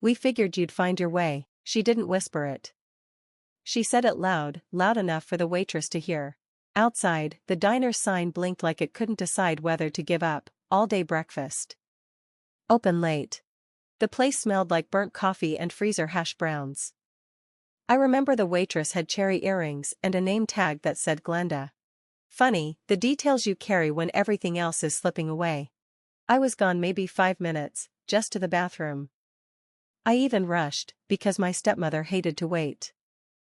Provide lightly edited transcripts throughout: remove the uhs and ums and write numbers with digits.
We figured you'd find your way. She didn't whisper it. She said it loud, loud enough for the waitress to hear. Outside, the diner's sign blinked like it couldn't decide whether to give up. All-day breakfast. Open late. The place smelled like burnt coffee and freezer hash browns. I remember the waitress had cherry earrings and a name tag that said Glenda. Funny, the details you carry when everything else is slipping away. I was gone maybe 5 minutes, just to the bathroom. I even rushed, because my stepmother hated to wait.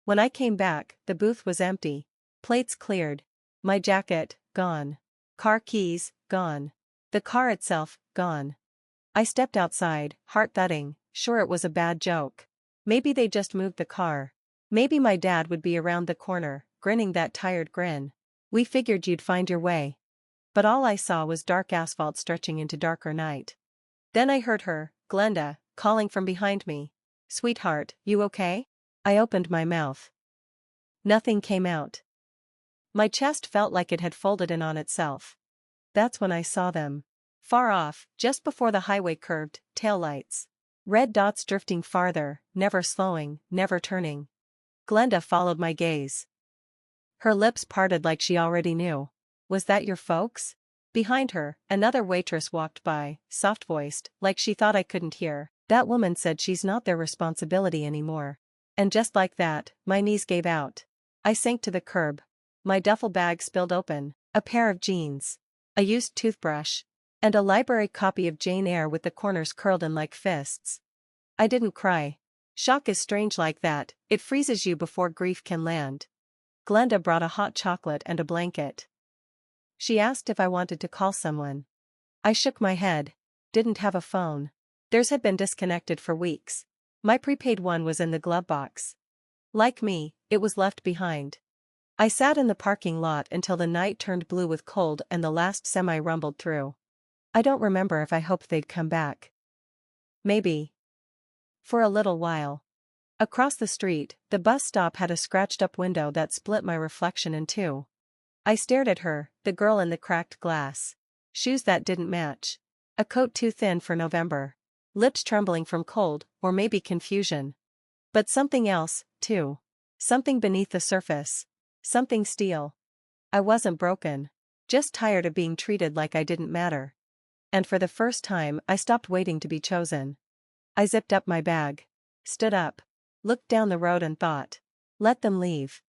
When I came back, the booth was empty. Plates cleared. My jacket, gone. Car keys, gone. The car itself, gone. I stepped outside, heart thudding, sure it was a bad joke. Maybe they just moved the car. Maybe my dad would be around the corner, grinning that tired grin. We figured you'd find your way. But all I saw was dark asphalt stretching into darker night. Then I heard her, Glenda, calling from behind me. Sweetheart, you okay? I opened my mouth. Nothing came out. My chest felt like it had folded in on itself. That's when I saw them. Far off, just before the highway curved, taillights. Red dots drifting farther, never slowing, never turning. Glenda followed my gaze. Her lips parted like she already knew. Was that your folks? Behind her, another waitress walked by, soft-voiced, like she thought I couldn't hear. That woman said she's not their responsibility anymore. And just like that, my knees gave out. I sank to the curb. My duffel bag spilled open, a pair of jeans, a used toothbrush, and a library copy of Jane Eyre with the corners curled in like fists. I didn't cry. Shock is strange like that, it freezes you before grief can land. Glenda brought a hot chocolate and a blanket. She asked if I wanted to call someone. I shook my head. Didn't have a phone. Theirs had been disconnected for weeks. My prepaid one was in the glove box. Like me, it was left behind. I sat in the parking lot until the night turned blue with cold and the last semi rumbled through. I don't remember if I hoped they'd come back. Maybe. For a little while. Across the street, the bus stop had a scratched-up window that split my reflection in two. I stared at her, the girl in the cracked glass. Shoes that didn't match. A coat too thin for November. Lips trembling from cold, or maybe confusion. But something else, too. Something beneath the surface. Something steel. I wasn't broken. Just tired of being treated like I didn't matter. And for the first time, I stopped waiting to be chosen. I zipped up my bag. Stood up. Looked down the road and thought. Let them leave.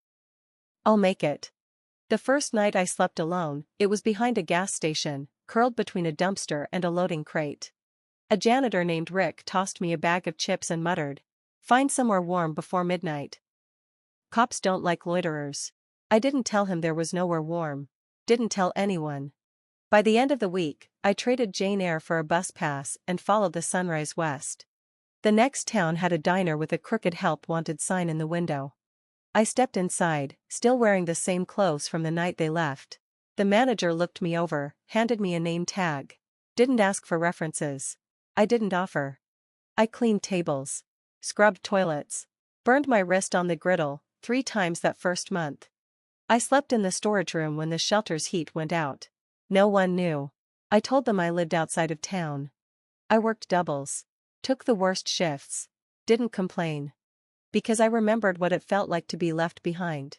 I'll make it. The first night I slept alone, it was behind a gas station, curled between a dumpster and a loading crate. A janitor named Rick tossed me a bag of chips and muttered, "Find somewhere warm before midnight. Cops don't like loiterers." I didn't tell him there was nowhere warm. Didn't tell anyone. By the end of the week, I traded Jane Eyre for a bus pass and followed the sunrise west. The next town had a diner with a crooked help wanted sign in the window. I stepped inside, still wearing the same clothes from the night they left. The manager looked me over, handed me a name tag. Didn't ask for references. I didn't offer. I cleaned tables. Scrubbed toilets. Burned my wrist on the griddle 3 times that first month. I slept in the storage room when the shelter's heat went out. No one knew. I told them I lived outside of town. I worked doubles. Took the worst shifts. Didn't complain. Because I remembered what it felt like to be left behind.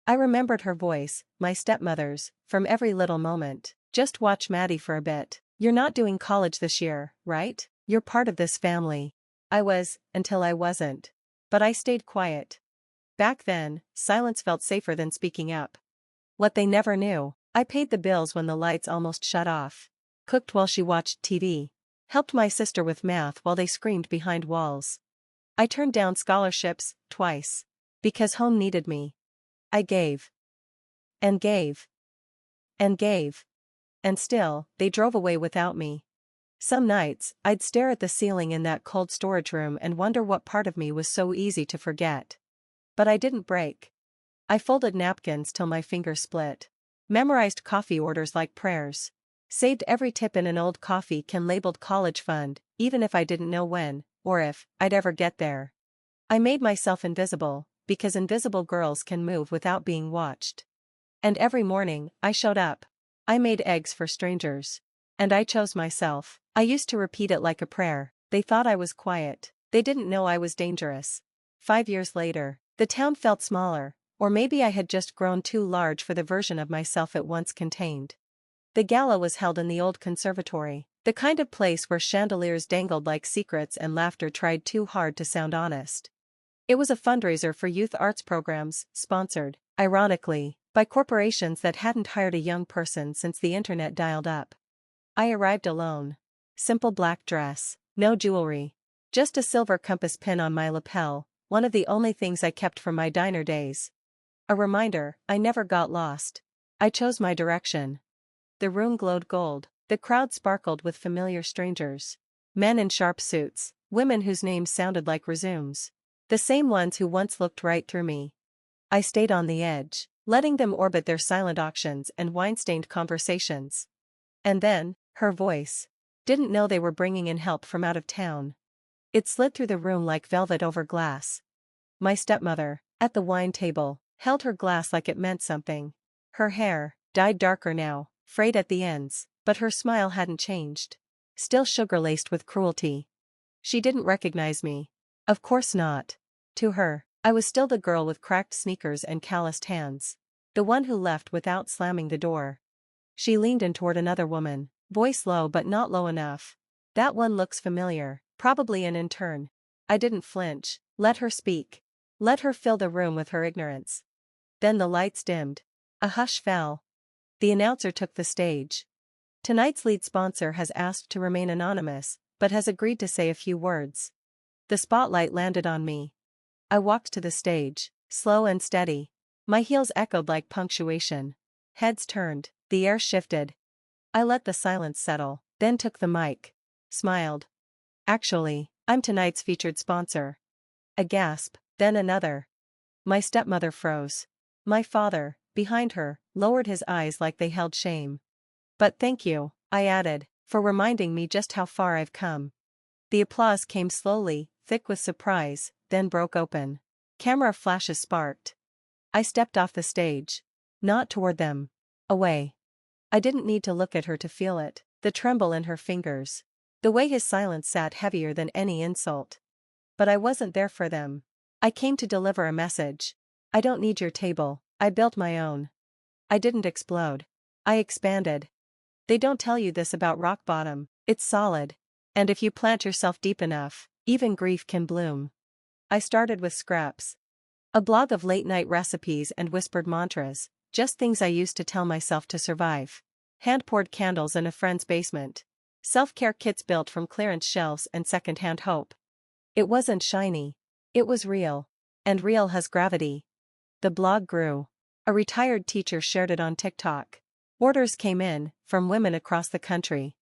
I remembered her voice, my stepmother's, from every little moment. Just watch Maddie for a bit. You're not doing college this year, right? You're part of this family. I was, until I wasn't. But I stayed quiet. Back then, silence felt safer than speaking up. What they never knew, I paid the bills when the lights almost shut off. Cooked while she watched TV. Helped my sister with math while they screamed behind walls. I turned down scholarships, twice. Because home needed me. I gave. And gave. And gave. And still, they drove away without me. Some nights, I'd stare at the ceiling in that cold storage room and wonder what part of me was so easy to forget. But I didn't break. I folded napkins till my fingers split. Memorized coffee orders like prayers. Saved every tip in an old coffee can labeled college fund, even if I didn't know when, or if, I'd ever get there. I made myself invisible, because invisible girls can move without being watched. And every morning, I showed up. I made eggs for strangers. And I chose myself. I used to repeat it like a prayer. They thought I was quiet. They didn't know I was dangerous. 5 years later, the town felt smaller, or maybe I had just grown too large for the version of myself it once contained. The gala was held in the old conservatory, the kind of place where chandeliers dangled like secrets and laughter tried too hard to sound honest. It was a fundraiser for youth arts programs, sponsored, ironically, by corporations that hadn't hired a young person since the internet dialed up. I arrived alone. Simple black dress, no jewelry. Just a silver compass pin on my lapel, one of the only things I kept from my diner days. A reminder, I never got lost. I chose my direction. The room glowed gold, the crowd sparkled with familiar strangers. Men in sharp suits, women whose names sounded like resumes. The same ones who once looked right through me. I stayed on the edge, letting them orbit their silent auctions and wine-stained conversations. And then, her voice. Didn't know they were bringing in help from out of town. It slid through the room like velvet over glass. My stepmother, at the wine table, held her glass like it meant something. Her hair, dyed darker now, frayed at the ends, but her smile hadn't changed. Still sugar-laced with cruelty. She didn't recognize me. Of course not. To her, I was still the girl with cracked sneakers and calloused hands. The one who left without slamming the door. She leaned in toward another woman, voice low but not low enough. That one looks familiar, probably an intern. I didn't flinch, let her speak. Let her fill the room with her ignorance. Then the lights dimmed. A hush fell. The announcer took the stage. Tonight's lead sponsor has asked to remain anonymous, but has agreed to say a few words. The spotlight landed on me. I walked to the stage, slow and steady. My heels echoed like punctuation. Heads turned, the air shifted. I let the silence settle, then took the mic. Smiled. Actually, I'm tonight's featured sponsor. A gasp, then another. My stepmother froze. My father, behind her, lowered his eyes like they held shame. But thank you, I added, for reminding me just how far I've come. The applause came slowly, thick with surprise, then broke open. Camera flashes sparked. I stepped off the stage. Not toward them. Away. I didn't need to look at her to feel it, the tremble in her fingers. The way his silence sat heavier than any insult. But I wasn't there for them. I came to deliver a message. I don't need your table, I built my own. I didn't explode. I expanded. They don't tell you this about rock bottom, it's solid. And if you plant yourself deep enough, even grief can bloom. I started with scraps. A blog of late-night recipes and whispered mantras, just things I used to tell myself to survive. Hand-poured candles in a friend's basement. Self-care kits built from clearance shelves and second-hand hope. It wasn't shiny. It was real. And real has gravity. The blog grew. A retired teacher shared it on TikTok. Orders came in, from women across the country.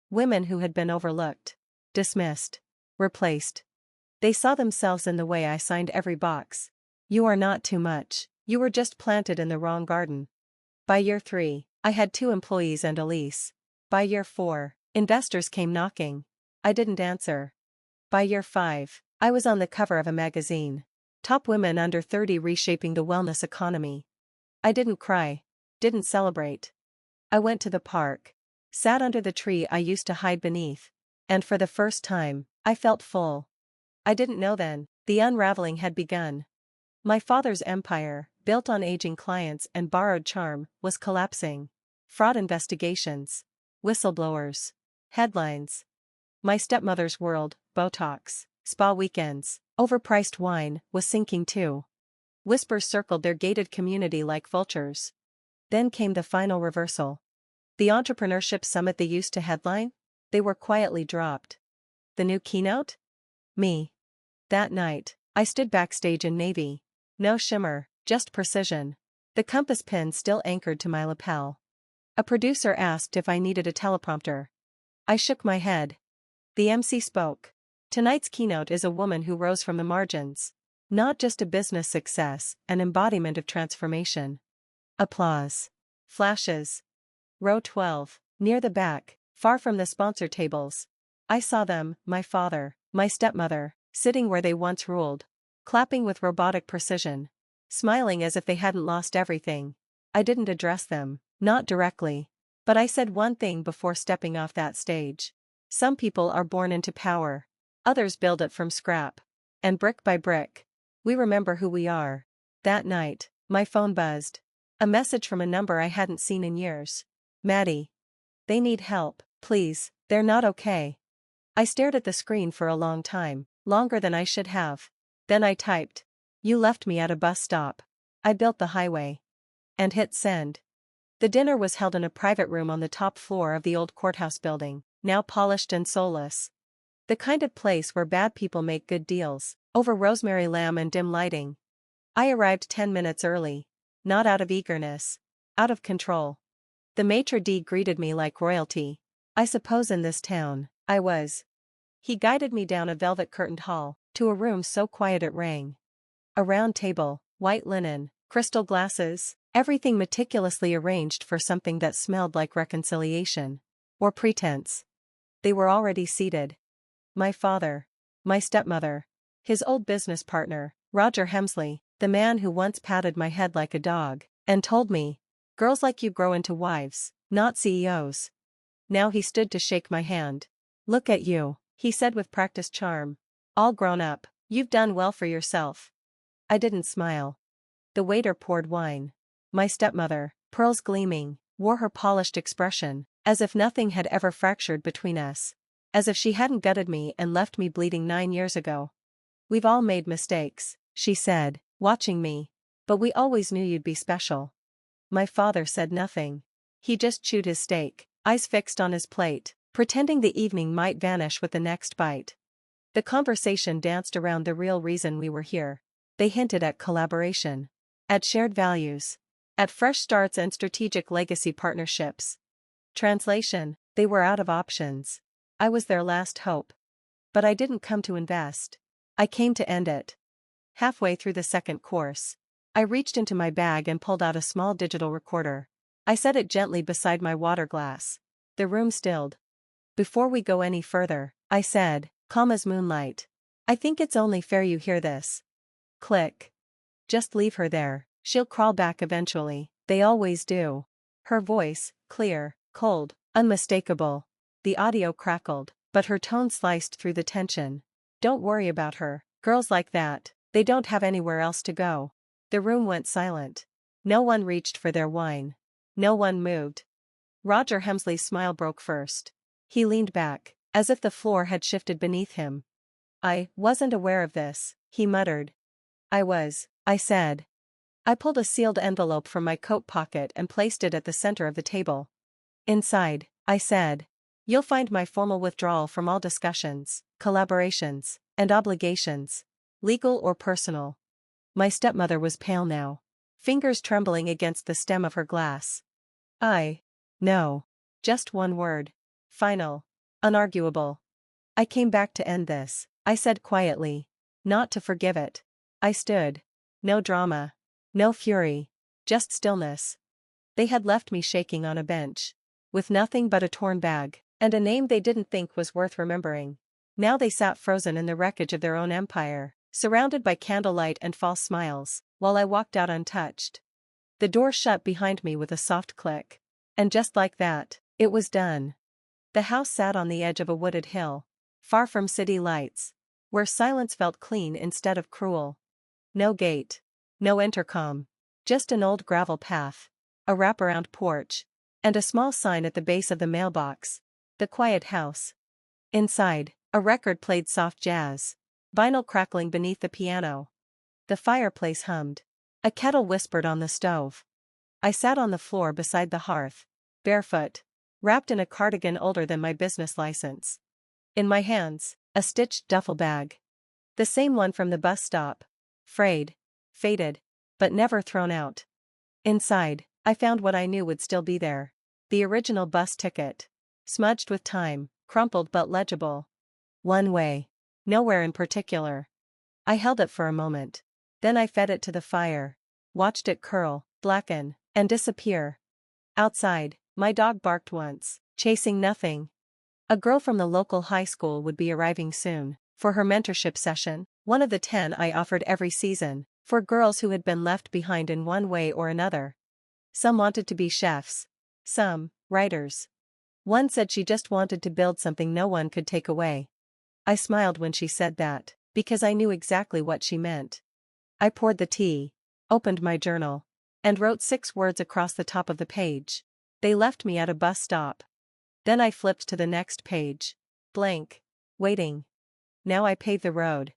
Women who had been overlooked. Dismissed. Replaced. They saw themselves in the way I signed every box. You are not too much, you were just planted in the wrong garden. By year 3, I had 2 employees and a lease. By year 4, investors came knocking. I didn't answer. By year 5, I was on the cover of a magazine. Top women under 30 reshaping the wellness economy. I didn't cry. Didn't celebrate. I went to the park. Sat under the tree I used to hide beneath. And for the first time, I felt full. I didn't know then, the unraveling had begun. My father's empire, built on aging clients and borrowed charm, was collapsing. Fraud investigations. Whistleblowers. Headlines. My stepmother's world, Botox, spa weekends, overpriced wine, was sinking too. Whispers circled their gated community like vultures. Then came the final reversal. The entrepreneurship summit they used to headline? They were quietly dropped. The new keynote? Me. That night, I stood backstage in navy. No shimmer, just precision. The compass pin still anchored to my lapel. A producer asked if I needed a teleprompter. I shook my head. The MC spoke. Tonight's keynote is a woman who rose from the margins. Not just a business success, an embodiment of transformation. Applause. Flashes. Row 12, near the back, far from the sponsor tables. I saw them, my father, my stepmother, sitting where they once ruled. Clapping with robotic precision. Smiling as if they hadn't lost everything. I didn't address them, not directly. But I said one thing before stepping off that stage. Some people are born into power. Others build it from scrap. And brick by brick, we remember who we are. That night, my phone buzzed. A message from a number I hadn't seen in years. Maddie. They need help, please, they're not okay. I stared at the screen for a long time, longer than I should have. Then I typed. You left me at a bus stop. I built the highway. And hit send. The dinner was held in a private room on the top floor of the old courthouse building, now polished and soulless. The kind of place where bad people make good deals, over rosemary lamb and dim lighting. I arrived 10 minutes early. Not out of eagerness. Out of control. The maitre d' greeted me like royalty. I suppose in this town, I was. He guided me down a velvet-curtained hall, to a room so quiet it rang. A round table, white linen, crystal glasses, everything meticulously arranged for something that smelled like reconciliation. Or pretense. They were already seated. My father. My stepmother. His old business partner, Roger Hemsley, the man who once patted my head like a dog, and told me, girls like you grow into wives, not CEOs. Now he stood to shake my hand. Look at you, he said with practiced charm. All grown up, you've done well for yourself. I didn't smile. The waiter poured wine. My stepmother, pearls gleaming, wore her polished expression, as if nothing had ever fractured between us. As if she hadn't gutted me and left me bleeding 9 years ago. We've all made mistakes, she said, watching me. But we always knew you'd be special. My father said nothing. He just chewed his steak, eyes fixed on his plate, pretending the evening might vanish with the next bite. The conversation danced around the real reason we were here. They hinted at collaboration. At shared values. At fresh starts and strategic legacy partnerships. Translation, they were out of options. I was their last hope. But I didn't come to invest. I came to end it. Halfway through the second course, I reached into my bag and pulled out a small digital recorder. I set it gently beside my water glass. The room stilled. Before we go any further, I said, calm as moonlight. I think it's only fair you hear this. Click. Just leave her there, she'll crawl back eventually, they always do. Her voice, clear, cold, unmistakable. The audio crackled, but her tone sliced through the tension. Don't worry about her, girls like that, they don't have anywhere else to go. The room went silent. No one reached for their wine. No one moved. Roger Hemsley's smile broke first. He leaned back, as if the floor had shifted beneath him. I wasn't aware of this, he muttered. I said. I pulled a sealed envelope from my coat pocket and placed it at the center of the table. Inside, I said. You'll find my formal withdrawal from all discussions, collaborations, and obligations, legal or personal. My stepmother was pale now, fingers trembling against the stem of her glass. No. Just one word. Final. Unarguable. I came back to end this, I said quietly. Not to forgive it. I stood. No drama. No fury. Just stillness. They had left me shaking on a bench. With nothing but a torn bag. And a name they didn't think was worth remembering. Now they sat frozen in the wreckage of their own empire, surrounded by candlelight and false smiles, while I walked out untouched. The door shut behind me with a soft click. And just like that, it was done. The house sat on the edge of a wooded hill, far from city lights, where silence felt clean instead of cruel. No gate. No intercom. Just an old gravel path, a wraparound porch, and a small sign at the base of the mailbox. The quiet house. Inside, a record played soft jazz, vinyl crackling beneath the piano. The fireplace hummed. A kettle whispered on the stove. I sat on the floor beside the hearth, barefoot, wrapped in a cardigan older than my business license. In my hands, a stitched duffel bag. The same one from the bus stop. Frayed, faded, but never thrown out. Inside, I found what I knew would still be there. The original bus ticket. Smudged with time, crumpled but legible. One way. Nowhere in particular. I held it for a moment. Then I fed it to the fire. Watched it curl, blacken, and disappear. Outside, my dog barked once, chasing nothing. A girl from the local high school would be arriving soon, for her mentorship session, one of the 10 I offered every season, for girls who had been left behind in one way or another. Some wanted to be chefs. Some, writers. One said she just wanted to build something no one could take away. I smiled when she said that, because I knew exactly what she meant. I poured the tea, opened my journal, and wrote 6 words across the top of the page. They left me at a bus stop. Then I flipped to the next page. Blank. Waiting. Now I paved the road,